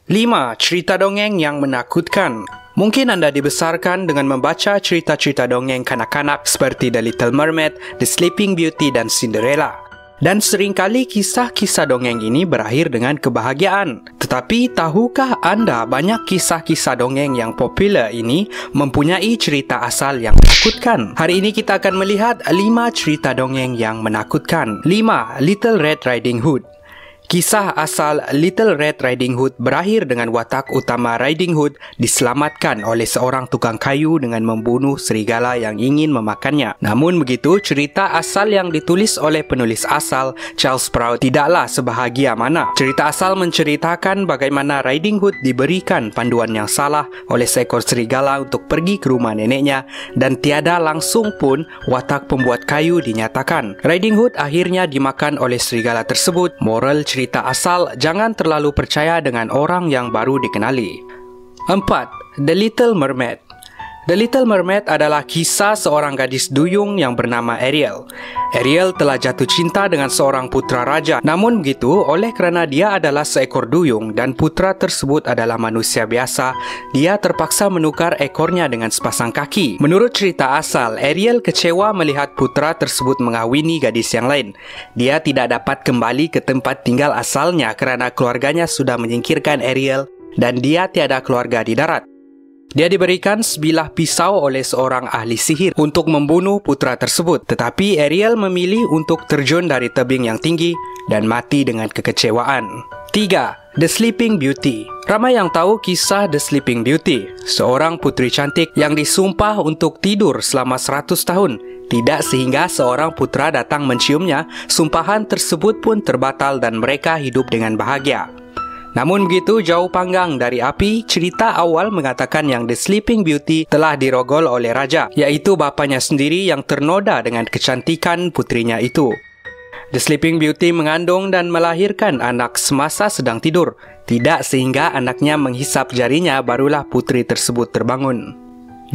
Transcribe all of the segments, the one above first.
5. Cerita dongeng yang menakutkan. Mungkin anda dibesarkan dengan membaca cerita-cerita dongeng kanak-kanak seperti The Little Mermaid, The Sleeping Beauty dan Cinderella. Dan seringkali kisah-kisah dongeng ini berakhir dengan kebahagiaan. Tetapi tahukah anda banyak kisah-kisah dongeng yang popular ini mempunyai cerita asal yang menakutkan? Hari ini kita akan melihat 5 cerita dongeng yang menakutkan. 5. Little Red Riding Hood. Kisah asal Little Red Riding Hood berakhir dengan watak utama Riding Hood diselamatkan oleh seorang tukang kayu dengan membunuh serigala yang ingin memakannya. Namun begitu, cerita asal yang ditulis oleh penulis asal, Charles Sprout, tidaklah sebahagia mana. Cerita asal menceritakan bagaimana Riding Hood diberikan panduan yang salah oleh seekor serigala untuk pergi ke rumah neneknya dan tiada langsung pun watak pembuat kayu dinyatakan. Riding Hood akhirnya dimakan oleh serigala tersebut. Moral cerita asal, jangan terlalu percaya dengan orang yang baru dikenali. 4. The Little Mermaid. The Little Mermaid adalah kisah seorang gadis duyung yang bernama Ariel. Ariel telah jatuh cinta dengan seorang putra raja. Namun begitu, oleh kerana dia adalah seekor duyung dan putra tersebut adalah manusia biasa, dia terpaksa menukar ekornya dengan sepasang kaki. Menurut cerita asal, Ariel kecewa melihat putra tersebut mengahwini gadis yang lain. Dia tidak dapat kembali ke tempat tinggal asalnya kerana keluarganya sudah menyingkirkan Ariel dan dia tiada keluarga di darat. Dia diberikan sebilah pisau oleh seorang ahli sihir untuk membunuh putra tersebut. Tetapi Ariel memilih untuk terjun dari tebing yang tinggi dan mati dengan kekecewaan. 3. The Sleeping Beauty. Ramai yang tahu kisah The Sleeping Beauty, seorang putri cantik yang disumpah untuk tidur selama 100 tahun. Tidak sehingga seorang putra datang menciumnya, sumpahan tersebut pun terbatal dan mereka hidup dengan bahagia. Namun begitu jauh panggang dari api, cerita awal mengatakan yang The Sleeping Beauty telah dirogol oleh raja, iaitu bapanya sendiri yang ternoda dengan kecantikan putrinya itu. The Sleeping Beauty mengandung dan melahirkan anak semasa sedang tidur. Tidak sehingga anaknya menghisap jarinya barulah putri tersebut terbangun.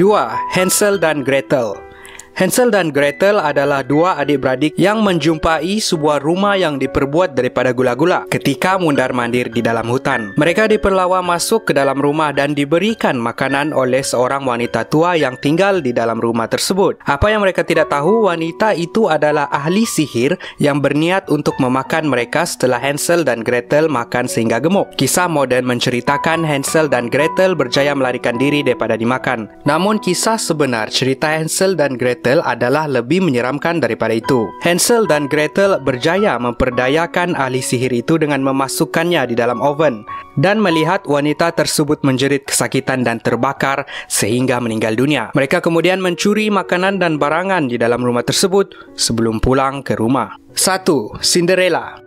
2. Hansel dan Gretel. Hansel dan Gretel adalah dua adik-beradik yang menjumpai sebuah rumah yang diperbuat daripada gula-gula ketika mundar-mandir di dalam hutan. Mereka diperlawa masuk ke dalam rumah dan diberikan makanan oleh seorang wanita tua yang tinggal di dalam rumah tersebut. Apa yang mereka tidak tahu, wanita itu adalah ahli sihir yang berniat untuk memakan mereka setelah Hansel dan Gretel makan sehingga gemuk. Kisah moden menceritakan Hansel dan Gretel berjaya melarikan diri daripada dimakan. Namun kisah sebenar cerita Hansel dan Gretel adalah lebih menyeramkan daripada itu. Hansel dan Gretel berjaya memperdayakan ahli sihir itu dengan memasukkannya di dalam oven dan melihat wanita tersebut menjerit kesakitan dan terbakar sehingga meninggal dunia. Mereka kemudian mencuri makanan dan barangan di dalam rumah tersebut sebelum pulang ke rumah. 1. Cinderella.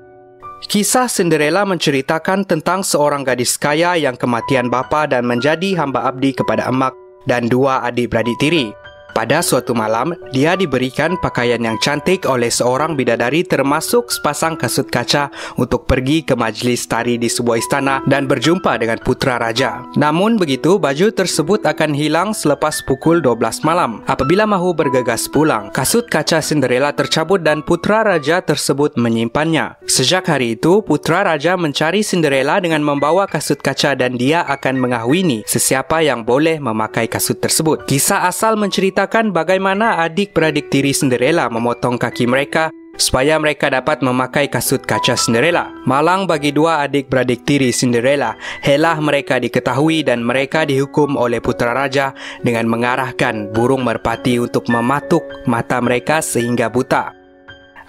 Kisah Cinderella menceritakan tentang seorang gadis kaya yang kematian bapa dan menjadi hamba abdi kepada emak dan dua adik-beradik tiri. Pada suatu malam, dia diberikan pakaian yang cantik oleh seorang bidadari termasuk sepasang kasut kaca untuk pergi ke majlis tari di sebuah istana dan berjumpa dengan putra raja. Namun begitu, baju tersebut akan hilang selepas pukul 12 malam. Apabila mahu bergegas pulang, kasut kaca Cinderella tercabut dan putra raja tersebut menyimpannya. Sejak hari itu, putra raja mencari Cinderella dengan membawa kasut kaca dan dia akan mengahwini sesiapa yang boleh memakai kasut tersebut. Kisah asal menceritakan bagaimana adik-beradik tiri Cinderella memotong kaki mereka supaya mereka dapat memakai kasut kaca Cinderella. Malang bagi dua adik-beradik tiri Cinderella, helah mereka diketahui dan mereka dihukum oleh putra raja dengan mengarahkan burung merpati untuk mematuk mata mereka sehingga buta.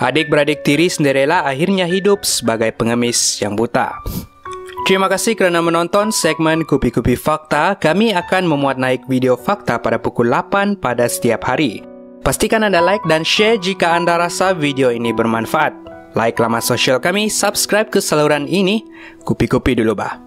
Adik-beradik tiri Cinderella akhirnya hidup sebagai pengemis yang buta. Terima kasih kerana menonton segmen Kupi-Kupi Fakta. Kami akan memuat naik video fakta pada pukul 8 pada setiap hari. Pastikan anda like dan share jika anda rasa video ini bermanfaat. Like laman sosial kami, subscribe ke saluran ini. Kupi-kupi dulu bah.